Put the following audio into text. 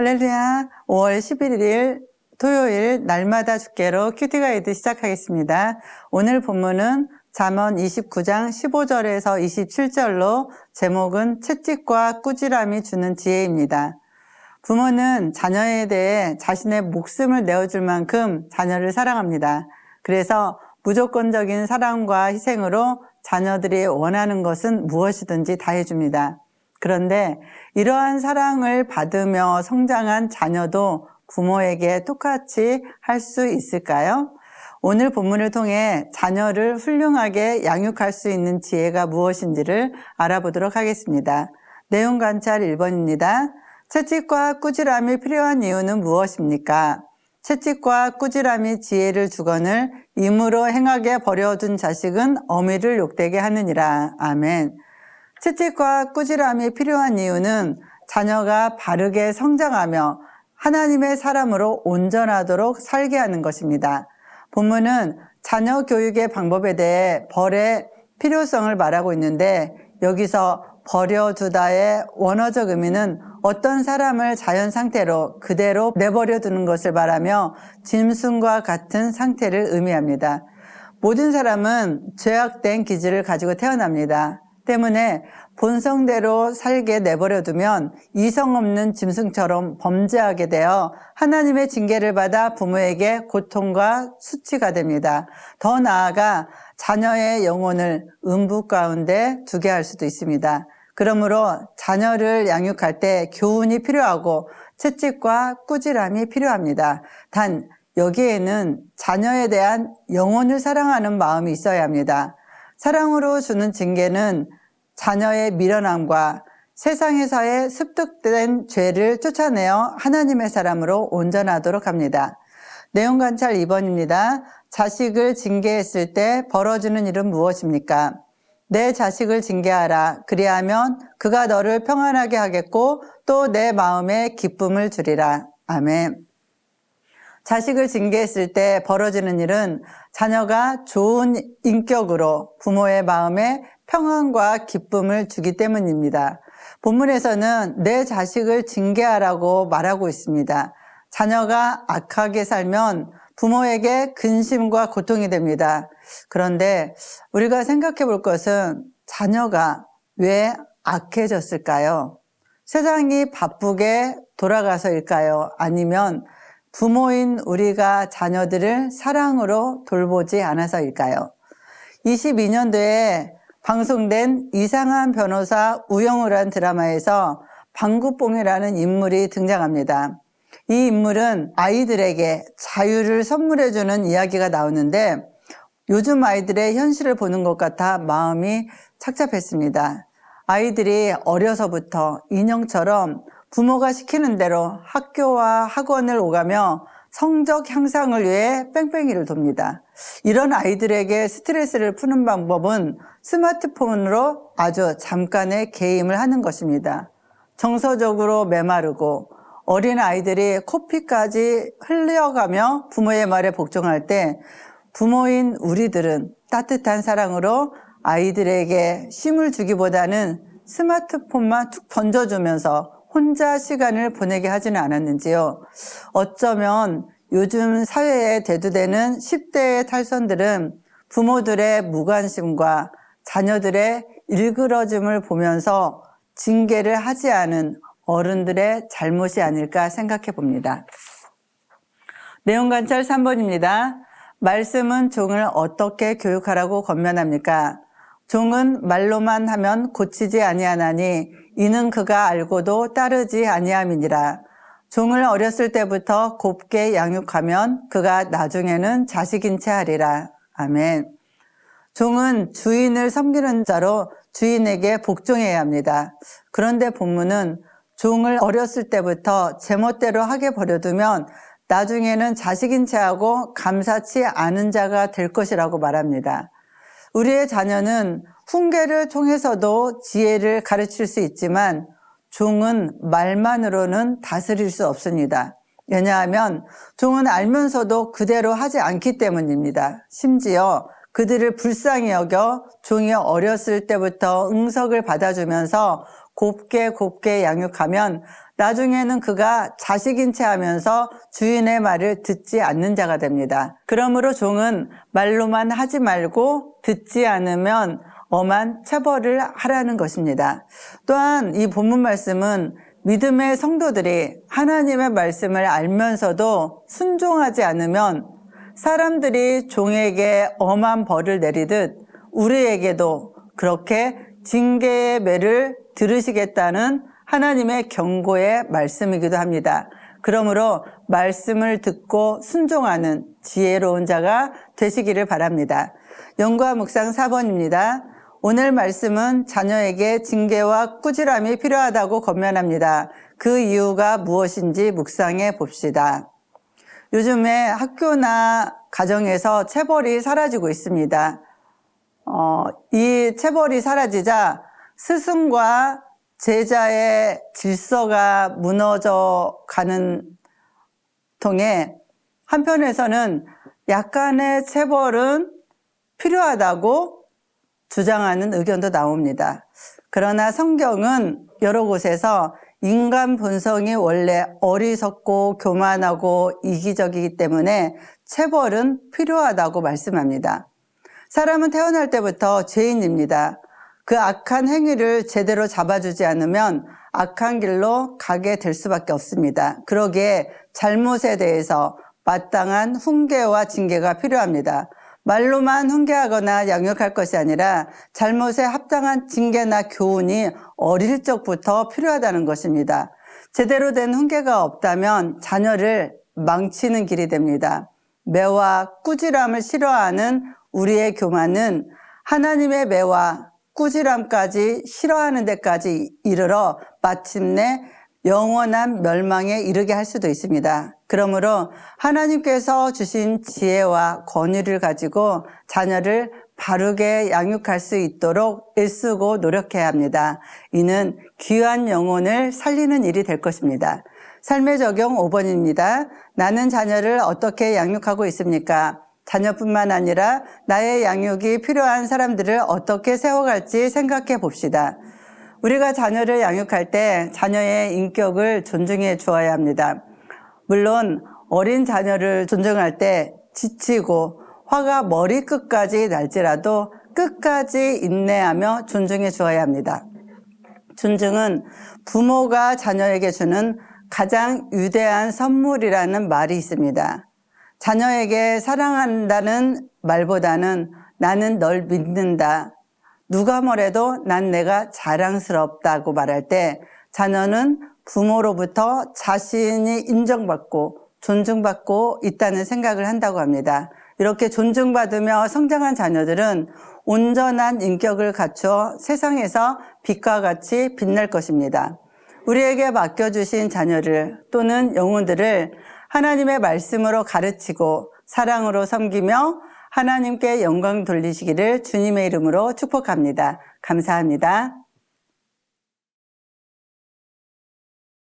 할렐루야. 5월 11일 토요일 날마다 주께로 큐티 가이드 시작하겠습니다. 오늘 본문은 잠언 29장 15절에서 27절로 제목은 채찍과 꾸지람이 주는 지혜입니다. 부모는 자녀에 대해 자신의 목숨을 내어줄 만큼 자녀를 사랑합니다. 그래서 무조건적인 사랑과 희생으로 자녀들이 원하는 것은 무엇이든지 다 해줍니다. 그런데 이러한 사랑을 받으며 성장한 자녀도 부모에게 똑같이 할 수 있을까요? 오늘 본문을 통해 자녀를 훌륭하게 양육할 수 있는 지혜가 무엇인지를 알아보도록 하겠습니다. 내용 관찰 1번입니다. 채찍과 꾸지람이 필요한 이유는 무엇입니까? 채찍과 꾸지람이 지혜를 주거늘 임으로 행하게 버려둔 자식은 어미를 욕되게 하느니라. 아멘. 채찍과 꾸지람이 필요한 이유는 자녀가 바르게 성장하며 하나님의 사람으로 온전하도록 살게 하는 것입니다. 본문은 자녀 교육의 방법에 대해 벌의 필요성을 말하고 있는데 여기서 버려두다의 원어적 의미는 어떤 사람을 자연 상태로 그대로 내버려 두는 것을 말하며 짐승과 같은 상태를 의미합니다. 모든 사람은 죄악된 기질을 가지고 태어납니다. 때문에 본성대로 살게 내버려두면 이성 없는 짐승처럼 범죄하게 되어 하나님의 징계를 받아 부모에게 고통과 수치가 됩니다. 더 나아가 자녀의 영혼을 음부 가운데 두게 할 수도 있습니다. 그러므로 자녀를 양육할 때 교훈이 필요하고 채찍과 꾸지람이 필요합니다. 단 여기에는 자녀에 대한 영혼을 사랑하는 마음이 있어야 합니다. 사랑으로 주는 징계는 자녀의 미련함과 세상에서의 습득된 죄를 쫓아내어 하나님의 사람으로 온전하도록 합니다. 내용 관찰 2번입니다. 자식을 징계했을 때 벌어지는 일은 무엇입니까? 내 자식을 징계하라. 그리하면 그가 너를 평안하게 하겠고 또 내 마음에 기쁨을 주리라. 아멘. 자식을 징계했을 때 벌어지는 일은 자녀가 좋은 인격으로 부모의 마음에 평안과 기쁨을 주기 때문입니다. 본문에서는 내 자식을 징계하라고 말하고 있습니다. 자녀가 악하게 살면 부모에게 근심과 고통이 됩니다. 그런데 우리가 생각해 볼 것은 자녀가 왜 악해졌을까요? 세상이 바쁘게 돌아가서일까요? 아니면 부모인 우리가 자녀들을 사랑으로 돌보지 않아서일까요? 22년도에 방송된 이상한 변호사 우영우라는 드라마에서 방구뽕이라는 인물이 등장합니다. 이 인물은 아이들에게 자유를 선물해주는 이야기가 나오는데 요즘 아이들의 현실을 보는 것 같아 마음이 착잡했습니다. 아이들이 어려서부터 인형처럼 부모가 시키는 대로 학교와 학원을 오가며 성적 향상을 위해 뺑뺑이를 돕니다. 이런 아이들에게 스트레스를 푸는 방법은 스마트폰으로 아주 잠깐의 게임을 하는 것입니다. 정서적으로 메마르고 어린 아이들이 코피까지 흘려가며 부모의 말에 복종할 때 부모인 우리들은 따뜻한 사랑으로 아이들에게 쉼을 주기보다는 스마트폰만 툭 던져주면서 혼자 시간을 보내게 하지는 않았는지요. 어쩌면 요즘 사회에 대두되는 10대의 탈선들은 부모들의 무관심과 자녀들의 일그러짐을 보면서 징계를 하지 않은 어른들의 잘못이 아닐까 생각해 봅니다. 내용 관찰 3번입니다. 말씀은 종을 어떻게 교육하라고 권면합니까? 종은 말로만 하면 고치지 아니하나니 이는 그가 알고도 따르지 아니함이니라. 종을 어렸을 때부터 곱게 양육하면 그가 나중에는 자식인 채 하리라. 아멘. 종은 주인을 섬기는 자로 주인에게 복종해야 합니다. 그런데 본문은 종을 어렸을 때부터 제멋대로 하게 버려두면 나중에는 자식인 채 하고 감사치 않은 자가 될 것이라고 말합니다. 우리의 자녀는 훈계를 통해서도 지혜를 가르칠 수 있지만 종은 말만으로는 다스릴 수 없습니다. 왜냐하면 종은 알면서도 그대로 하지 않기 때문입니다. 심지어 그들을 불쌍히 여겨 종이 어렸을 때부터 응석을 받아주면서 곱게 양육하면 나중에는 그가 자식인 채 하면서 주인의 말을 듣지 않는 자가 됩니다. 그러므로 종은 말로만 하지 말고 듣지 않으면 엄한 체벌을 하라는 것입니다. 또한 이 본문 말씀은 믿음의 성도들이 하나님의 말씀을 알면서도 순종하지 않으면 사람들이 종에게 엄한 벌을 내리듯 우리에게도 그렇게 징계의 매를 들으시겠다는 하나님의 경고의 말씀이기도 합니다. 그러므로 말씀을 듣고 순종하는 지혜로운 자가 되시기를 바랍니다. 연구와 묵상 4번입니다. 오늘 말씀은 자녀에게 징계와 꾸지람이 필요하다고 권면합니다. 그 이유가 무엇인지 묵상해 봅시다. 요즘에 학교나 가정에서 체벌이 사라지고 있습니다. 이 체벌이 사라지자 스승과 제자의 질서가 무너져 가는 통에 한편에서는 약간의 체벌은 필요하다고 주장하는 의견도 나옵니다. 그러나 성경은 여러 곳에서 인간 본성이 원래 어리석고 교만하고 이기적이기 때문에 체벌은 필요하다고 말씀합니다. 사람은 태어날 때부터 죄인입니다. 그 악한 행위를 제대로 잡아주지 않으면 악한 길로 가게 될 수밖에 없습니다. 그러기에 잘못에 대해서 마땅한 훈계와 징계가 필요합니다. 말로만 훈계하거나 양육할 것이 아니라 잘못에 합당한 징계나 교훈이 어릴 적부터 필요하다는 것입니다. 제대로 된 훈계가 없다면 자녀를 망치는 길이 됩니다. 매와 꾸지람을 싫어하는 우리의 교만은 하나님의 매와 꾸지람까지 싫어하는 데까지 이르러 마침내 영원한 멸망에 이르게 할 수도 있습니다. 그러므로 하나님께서 주신 지혜와 권위를 가지고 자녀를 바르게 양육할 수 있도록 애쓰고 노력해야 합니다. 이는 귀한 영혼을 살리는 일이 될 것입니다. 삶의 적용 5번입니다. 나는 자녀를 어떻게 양육하고 있습니까? 자녀뿐만 아니라 나의 양육이 필요한 사람들을 어떻게 세워갈지 생각해 봅시다. 우리가 자녀를 양육할 때 자녀의 인격을 존중해 주어야 합니다. 물론 어린 자녀를 존중할 때 지치고 화가 머리끝까지 날지라도 끝까지 인내하며 존중해 주어야 합니다. 존중은 부모가 자녀에게 주는 가장 위대한 선물이라는 말이 있습니다. 자녀에게 사랑한다는 말보다는 나는 널 믿는다. 누가 뭐래도 난 내가 자랑스럽다고 말할 때 자녀는 부모로부터 자신이 인정받고 존중받고 있다는 생각을 한다고 합니다. 이렇게 존중받으며 성장한 자녀들은 온전한 인격을 갖추어 세상에서 빛과 같이 빛날 것입니다. 우리에게 맡겨주신 자녀를 또는 영혼들을 하나님의 말씀으로 가르치고 사랑으로 섬기며 하나님께 영광 돌리시기를 주님의 이름으로 축복합니다. 감사합니다.